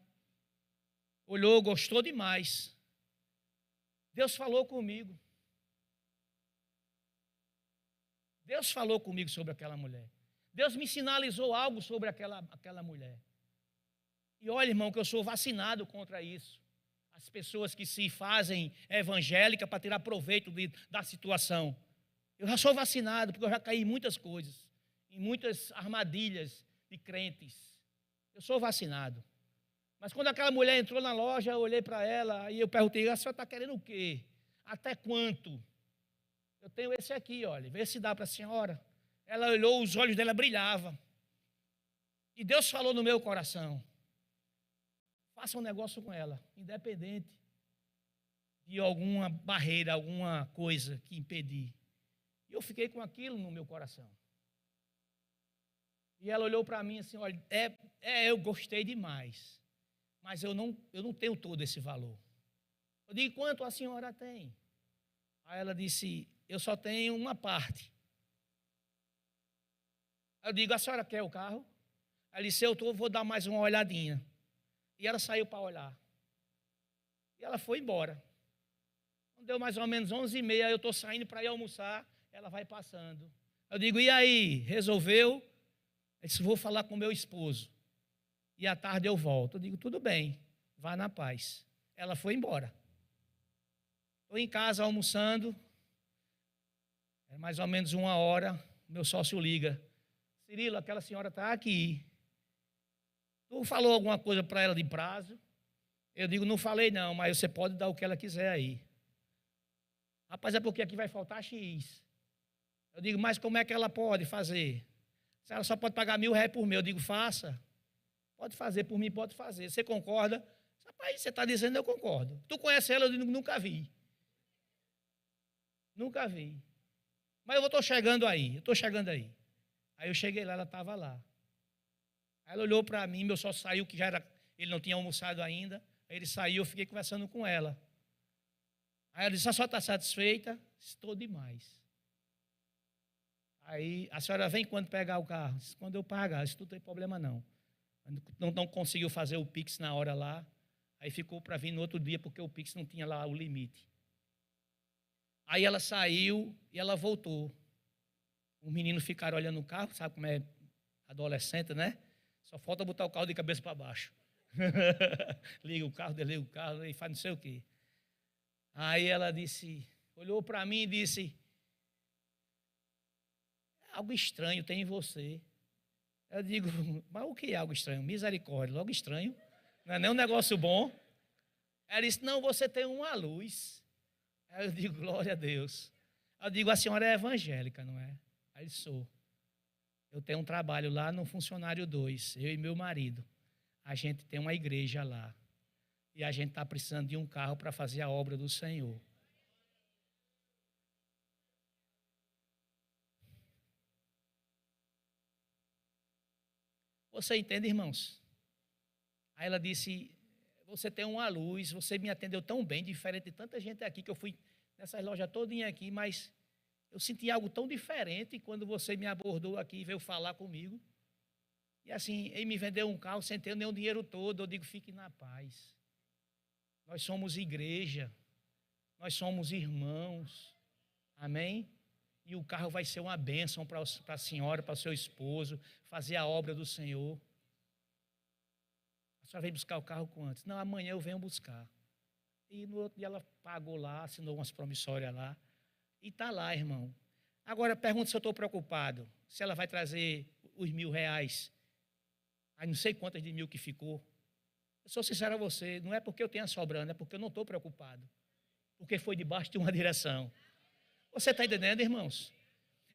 Olhou, gostou demais. Deus falou comigo. Deus falou comigo sobre aquela mulher. Deus me sinalizou algo sobre aquela mulher. E olha, irmão, que eu sou vacinado contra isso. As pessoas que se fazem evangélicas para tirar proveito da situação. Eu já sou vacinado, porque eu já caí em muitas coisas, em muitas armadilhas de crentes. Eu sou vacinado. Mas quando aquela mulher entrou na loja, eu olhei para ela e eu perguntei: a senhora está querendo o quê? Até quanto? Eu tenho esse aqui, olha, vê se dá para a senhora. Ela olhou, os olhos dela brilhavam. E Deus falou no meu coração: faça um negócio com ela, independente de alguma barreira, alguma coisa que impedir. E eu fiquei com aquilo no meu coração. E ela olhou para mim assim: olha, eu gostei demais, mas eu não tenho todo esse valor. Eu digo: quanto a senhora tem? Aí ela disse: eu só tenho uma parte. Eu digo: a senhora quer o carro? Ela disse: vou dar mais uma olhadinha. E ela saiu para olhar. E ela foi embora. Quando deu mais ou menos 11h30, eu estou saindo para ir almoçar, ela vai passando. Eu digo, e aí, resolveu? Eu disse, vou falar com meu esposo. E à tarde eu volto. Eu digo, tudo bem, vá na paz. Ela foi embora. Estou em casa almoçando, é mais ou menos 1h, meu sócio liga. Cirilo, aquela senhora está aqui. Tu falou alguma coisa para ela de prazo? Eu digo, não falei não, mas você pode dar o que ela quiser aí. Rapaz, é porque aqui vai faltar X. Eu digo, mas como é que ela pode fazer? Se ela só pode pagar R$1.000 por mês, eu digo, faça. Pode fazer, por mim pode fazer. Você concorda? Rapaz, você está dizendo, eu concordo. Tu conhece ela? Eu digo, nunca vi. Nunca vi. Mas eu estou chegando aí, Aí eu cheguei lá, ela estava lá. Aí ela olhou para mim, meu sócio saiu, que já era, ele não tinha almoçado ainda. Aí ele saiu, eu fiquei conversando com ela. Aí ela disse, a senhora está satisfeita? Estou demais. Aí a senhora vem quando pegar o carro? Disse, quando eu pagar, isso não tem problema não. Não conseguiu fazer o Pix na hora lá. Aí ficou para vir no outro dia, porque o Pix não tinha lá o limite. Aí ela saiu e ela voltou. Os meninos ficaram olhando o carro, sabe como é adolescente, né? Só falta botar o carro de cabeça para baixo. Liga o carro, desliga o carro e faz não sei o quê. Aí ela disse, olhou para mim e disse, algo estranho tem em você. Eu digo, mas o que é algo estranho? Misericórdia, logo estranho. Não é nem um negócio bom. Ela disse, não, você tem uma luz. Aí eu digo, glória a Deus. Eu digo, a senhora é evangélica, não é? Aí sou. Eu tenho um trabalho lá no Funcionário 2, eu e meu marido. A gente tem uma igreja lá. E a gente está precisando de um carro para fazer a obra do Senhor. Você entende, irmãos? Aí ela disse, você tem uma luz, você me atendeu tão bem, diferente de tanta gente aqui, que eu fui nessas lojas todinha aqui, mas eu senti algo tão diferente quando você me abordou aqui e veio falar comigo. E assim, ele me vendeu um carro sem ter nem o dinheiro todo, eu digo, fique na paz. Nós somos igreja, nós somos irmãos, amém? E o carro vai ser uma bênção para a senhora, para o seu esposo, fazer a obra do Senhor. A senhora veio buscar o carro quanto? Não, amanhã eu venho buscar. E no outro dia ela pagou lá, assinou umas promissórias lá. E está lá, irmão. Agora, pergunta se eu estou preocupado. Se ela vai trazer os R$1.000. Aí não sei quantas de 1.000 que ficou. Eu sou sincero a você, não é porque eu tenha sobrando, é porque eu não estou preocupado. Porque foi debaixo de uma direção. Você está entendendo, irmãos?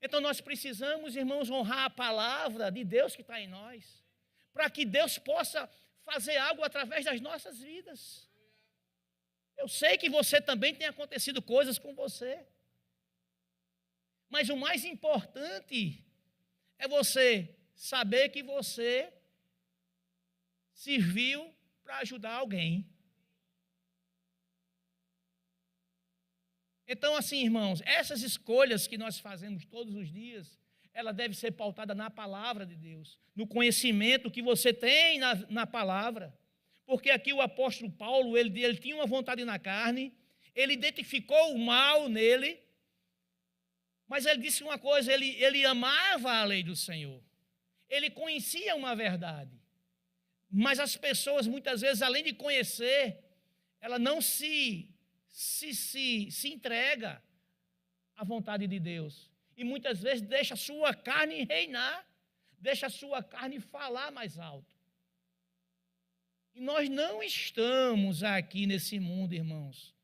Então nós precisamos, irmãos, honrar a palavra de Deus que está em nós. Para que Deus possa fazer algo através das nossas vidas. Eu sei que você também tem acontecido coisas com você. Mas o mais importante é você saber que você serviu para ajudar alguém. Então, assim, irmãos, essas escolhas que nós fazemos todos os dias, ela deve ser pautada na palavra de Deus, no conhecimento que você tem na palavra. Porque aqui o apóstolo Paulo, ele tinha uma vontade na carne, ele identificou o mal nele, mas ele disse uma coisa, ele amava a lei do Senhor. Ele conhecia uma verdade. Mas as pessoas, muitas vezes, além de conhecer, ela não se entrega à vontade de Deus. E muitas vezes deixa a sua carne reinar, deixa a sua carne falar mais alto. E nós não estamos aqui nesse mundo, irmãos,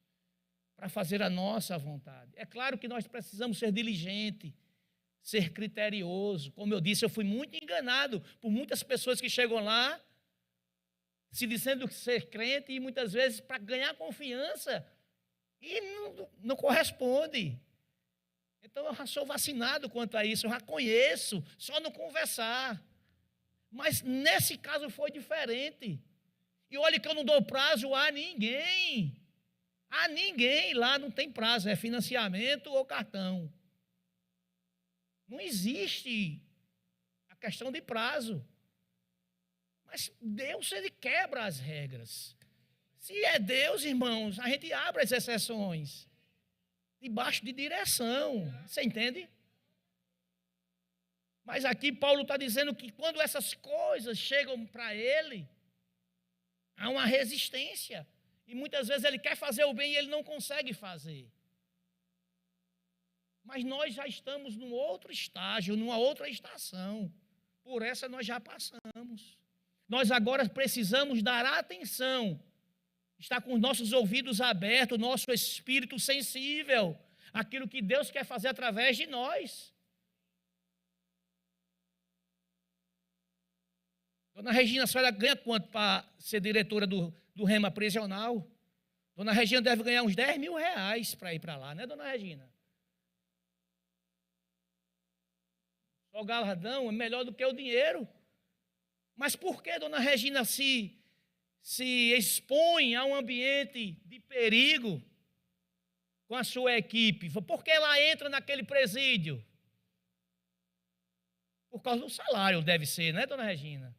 para fazer a nossa vontade. É claro que nós precisamos ser diligente, ser criterioso. Como eu disse, eu fui muito enganado por muitas pessoas que chegam lá, se dizendo ser crente, e muitas vezes para ganhar confiança, e não corresponde. Então eu já sou vacinado quanto a isso, eu já conheço, só não conversar. Mas nesse caso foi diferente. E olha que eu não dou prazo a ninguém. A ninguém, lá não tem prazo, é financiamento ou cartão. Não existe a questão de prazo. Mas Deus, ele quebra as regras. Se é Deus, irmãos, a gente abre as exceções. Debaixo de direção. Você entende? Mas aqui Paulo está dizendo que quando essas coisas chegam para ele, há uma resistência. E muitas vezes ele quer fazer o bem e ele não consegue fazer. Mas nós já estamos num outro estágio, numa outra estação. Por essa nós já passamos. Nós agora precisamos dar atenção. Estar com os nossos ouvidos abertos, nosso espírito sensível àquilo que Deus quer fazer através de nós. Dona Regina, a senhora ganha quanto para ser diretora do Rema Prisional? Dona Regina deve ganhar uns 10 mil reais para ir para lá, né, Dona Regina? Só o galardão é melhor do que o dinheiro. Mas por que Dona Regina se expõe a um ambiente de perigo com a sua equipe? Por que ela entra naquele presídio? Por causa do salário, deve ser, né, Dona Regina?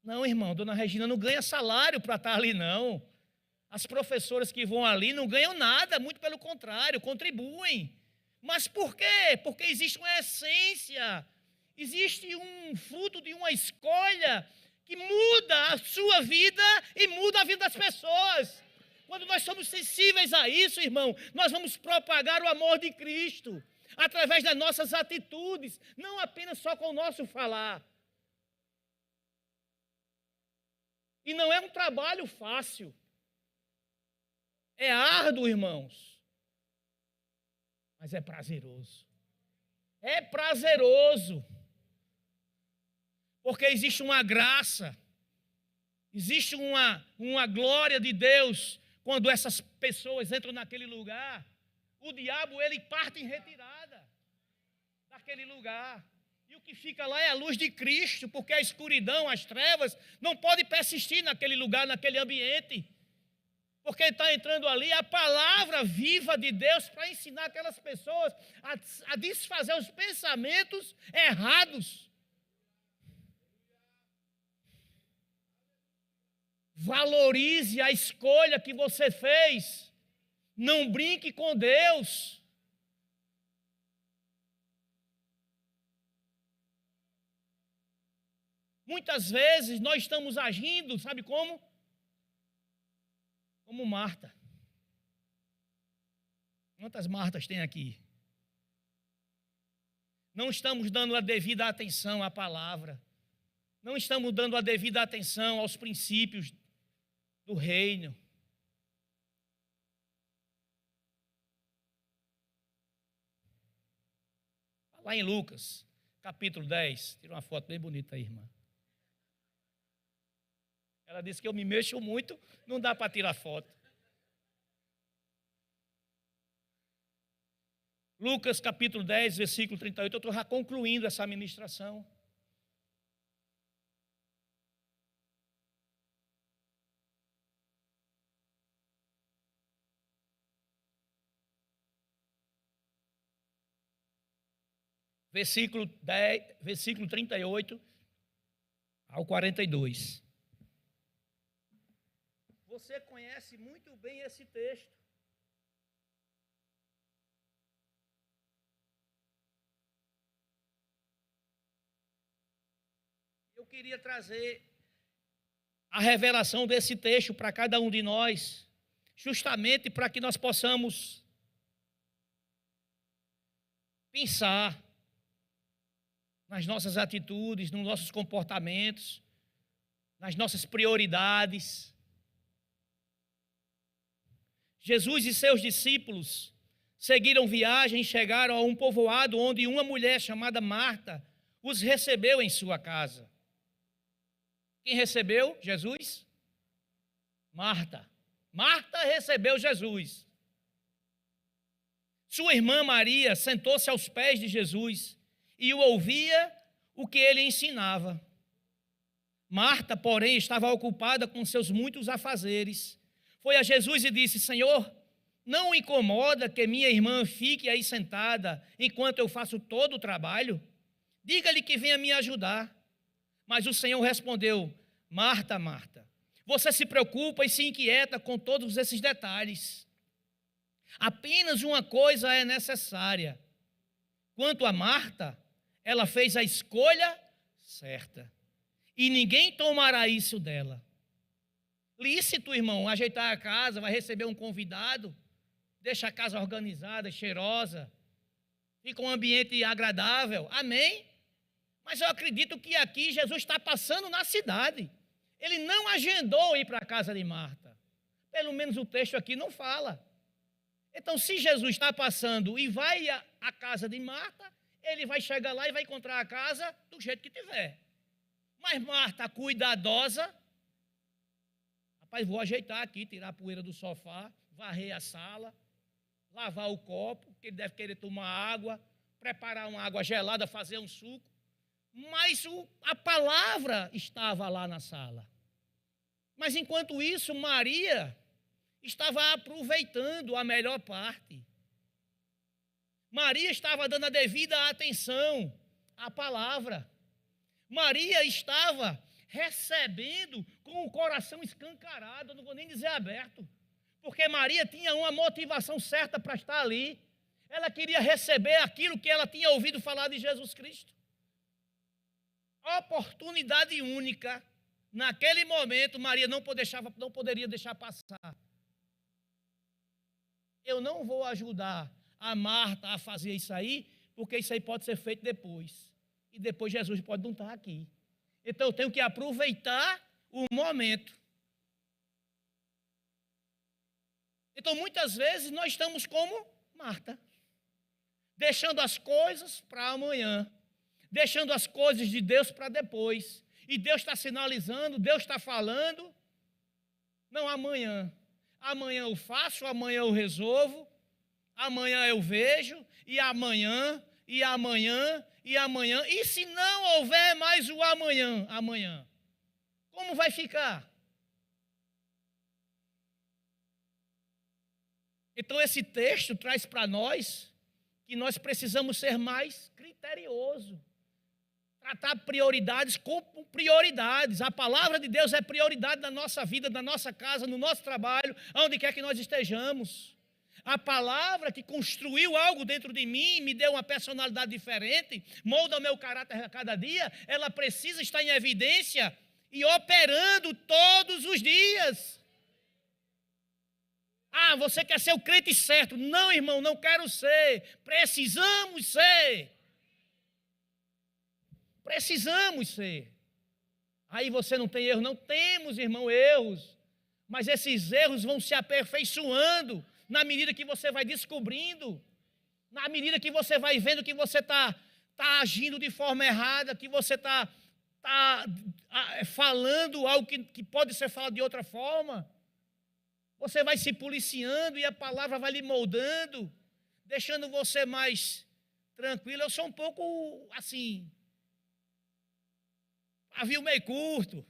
Não, irmão, Dona Regina não ganha salário para estar ali, não. As professoras que vão ali não ganham nada, muito pelo contrário, contribuem. Mas por quê? Porque existe uma essência, existe um fruto de uma escolha que muda a sua vida e muda a vida das pessoas. Quando nós somos sensíveis a isso, irmão, nós vamos propagar o amor de Cristo através das nossas atitudes, não apenas só com o nosso falar. E não é um trabalho fácil. É árduo, irmãos. Mas é prazeroso. É prazeroso. Porque existe uma graça, existe uma glória de Deus. Quando essas pessoas entram naquele lugar, o diabo, ele parte em retirada daquele lugar. E o que fica lá é a luz de Cristo, porque a escuridão, as trevas, não pode persistir naquele lugar, naquele ambiente. Porque está entrando ali a palavra viva de Deus para ensinar aquelas pessoas a desfazer os pensamentos errados. Valorize a escolha que você fez. Não brinque com Deus. Muitas vezes nós estamos agindo, sabe como? Como Marta. Quantas Martas tem aqui? Não estamos dando a devida atenção à palavra. Não estamos dando a devida atenção aos princípios do reino. Lá em Lucas, capítulo 10, tira uma foto bem bonita aí, irmã. Ela disse que eu me mexo muito, não dá para tirar foto. Lucas capítulo 10, versículo 38, eu estou já concluindo essa ministração. Versículo 38 ao 42. Você conhece muito bem esse texto. Eu queria trazer a revelação desse texto para cada um de nós, justamente para que nós possamos pensar nas nossas atitudes, nos nossos comportamentos, nas nossas prioridades. Jesus e seus discípulos seguiram viagem e chegaram a um povoado onde uma mulher chamada Marta os recebeu em sua casa. Quem recebeu Jesus? Marta. Marta recebeu Jesus. Sua irmã Maria sentou-se aos pés de Jesus e o ouvia o que ele ensinava. Marta, porém, estava ocupada com seus muitos afazeres. Foi a Jesus e disse: Senhor, não o incomoda que minha irmã fique aí sentada enquanto eu faço todo o trabalho? Diga-lhe que venha me ajudar. Mas o Senhor respondeu: Marta, Marta, Você se preocupa e se inquieta com todos esses detalhes. Apenas uma coisa é necessária. Quanto a Marta, ela fez a escolha certa. E ninguém tomará isso dela. Lícito, irmão, ajeitar a casa, vai receber um convidado, deixa a casa organizada, cheirosa, fica um ambiente agradável. Amém? Mas eu acredito que aqui Jesus está passando na cidade. Ele não agendou ir para a casa de Marta. Pelo menos o texto aqui não fala. Então, se Jesus está passando e vai à casa de Marta, ele vai chegar lá e vai encontrar a casa do jeito que tiver. Mas Marta, cuidadosa, rapaz, vou ajeitar aqui, tirar a poeira do sofá, varrer a sala, lavar o copo, porque ele deve querer tomar água, preparar uma água gelada, fazer um suco. Mas a palavra estava lá na sala. Mas enquanto isso, Maria estava aproveitando a melhor parte. Maria estava dando a devida atenção à palavra. Maria estava recebendo com o coração escancarado, não vou nem dizer aberto, porque Maria tinha uma motivação certa para estar ali. Ela queria receber aquilo que ela tinha ouvido falar de Jesus Cristo. Oportunidade única. Naquele momento, Maria não poderia deixar passar. Eu não vou ajudar a Marta a fazer isso aí, porque isso aí pode ser feito depois. E depois Jesus pode não estar aqui. Então eu tenho que aproveitar o momento. Então muitas vezes nós estamos como Marta, deixando as coisas para amanhã, deixando as coisas de Deus para depois. E Deus está sinalizando, Deus está falando. Não, amanhã. Amanhã eu faço, amanhã eu resolvo, amanhã eu vejo, e amanhã, e amanhã, e amanhã. E se não houver mais o amanhã, como vai ficar? Então esse texto traz para nós que nós precisamos ser mais criteriosos. Tratar prioridades com prioridades. A palavra de Deus é prioridade na nossa vida, na nossa casa, no nosso trabalho, aonde quer que nós estejamos. A palavra que construiu algo dentro de mim, me deu uma personalidade diferente, molda o meu caráter a cada dia, ela precisa estar em evidência e operando todos os dias. Ah, você quer ser o crente certo? Não, irmão, não quero ser. Precisamos ser. Precisamos ser. Aí você não tem erro, não temos, irmão, erros. Mas esses erros vão se aperfeiçoando na medida que você vai descobrindo, na medida que você vai vendo que você está agindo de forma errada, que você está falando algo que pode ser falado de outra forma. Você vai se policiando e a palavra vai lhe moldando, deixando você mais tranquilo. Eu sou um pouco assim, pavio meio curto.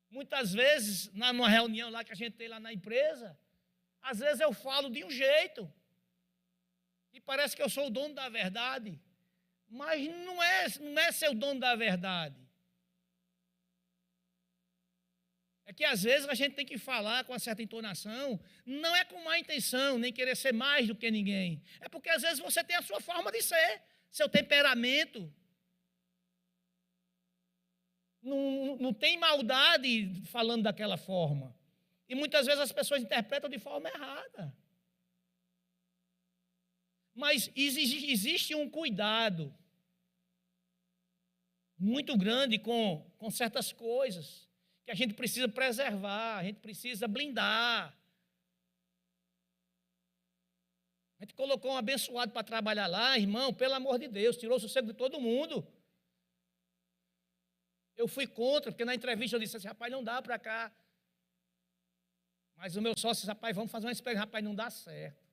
Muitas vezes, numa reunião lá que a gente tem lá na empresa, às vezes eu falo de um jeito, e parece que eu sou o dono da verdade, mas não é ser o dono da verdade. É que às vezes a gente tem que falar com uma certa entonação, não é com má intenção, nem querer ser mais do que ninguém. É porque às vezes você tem a sua forma de ser, seu temperamento. Não tem maldade falando daquela forma. E muitas vezes as pessoas interpretam de forma errada. Mas existe um cuidado muito grande com certas coisas que a gente precisa preservar, a gente precisa blindar. A gente colocou um abençoado para trabalhar lá, irmão, pelo amor de Deus, tirou o sossego de todo mundo. Eu fui contra, porque na entrevista eu disse assim, rapaz, não dá para cá. Mas o meu sócio disse, rapaz, vamos fazer uma experiência. Rapaz, não dá certo.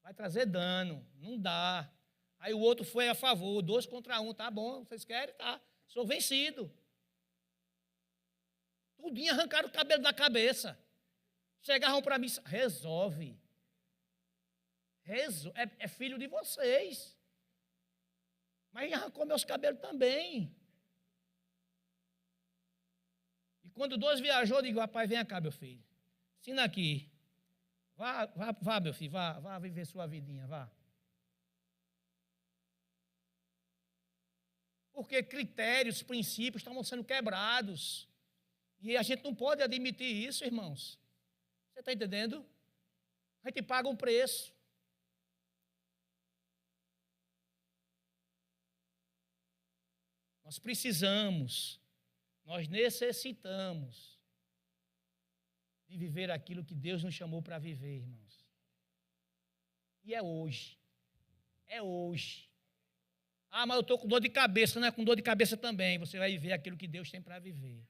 Vai trazer dano, não dá. Aí o outro foi a favor, 2 contra 1, tá bom, vocês querem? Tá, sou vencido. Tudinho arrancaram o cabelo da cabeça. Chegavam para mim, resolve. É filho de vocês. Mas arrancou meus cabelos também. quando dois viajou, eu digo, rapaz, vem cá, meu filho. Ensina aqui. Vá, meu filho, vá viver sua vidinha, vá. Porque critérios, princípios estavam sendo quebrados. E a gente não pode admitir isso, irmãos. Você está entendendo? A gente paga um preço. Nós precisamos, nós necessitamos de viver aquilo que Deus nos chamou para viver, irmãos. E é hoje. É hoje. Ah, mas eu estou com dor de cabeça, não é com dor de cabeça também. Você vai viver aquilo que Deus tem para viver.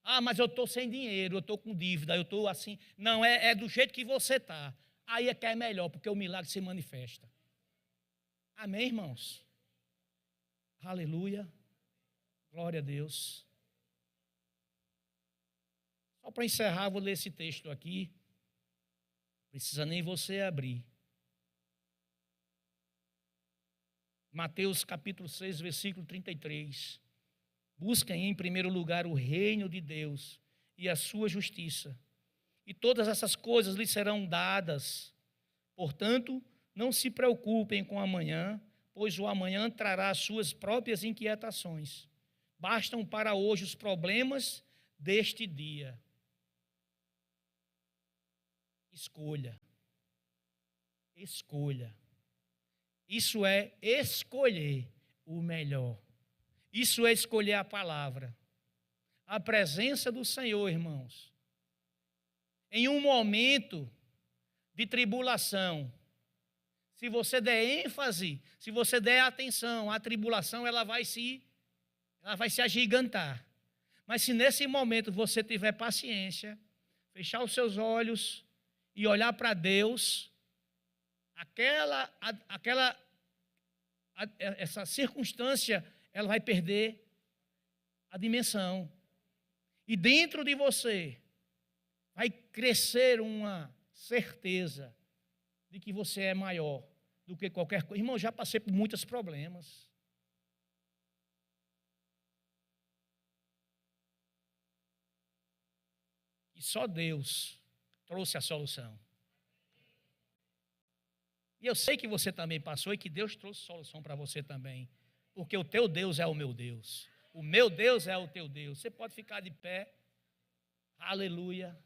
Ah, mas eu estou sem dinheiro, eu estou com dívida, eu estou assim. Não, é do jeito que você está. Aí é que é melhor, porque o milagre se manifesta. Amém, irmãos? Aleluia. Glória a Deus. Só para encerrar, vou ler esse texto aqui. Não precisa nem você abrir. Mateus capítulo 6, versículo 33. Busquem em primeiro lugar o reino de Deus e a sua justiça, e todas essas coisas lhes serão dadas. Portanto, não se preocupem com o amanhã, pois o amanhã trará as suas próprias inquietações. Bastam para hoje os problemas deste dia. Escolha. Escolha. Isso é escolher o melhor. Isso é escolher a palavra. A presença do Senhor, irmãos. Em um momento de tribulação, se você der ênfase, se você der atenção, a tribulação ela vai se agigantar. Mas se nesse momento você tiver paciência, fechar os seus olhos e olhar para Deus, essa circunstância, ela vai perder a dimensão. E dentro de você vai crescer uma certeza de que você é maior do que qualquer coisa. Irmão, já passei por muitos problemas. E só Deus trouxe a solução. E eu sei que você também passou e que Deus trouxe solução para você também. Porque o teu Deus é o meu Deus. O meu Deus é o teu Deus. Você pode ficar de pé. Aleluia.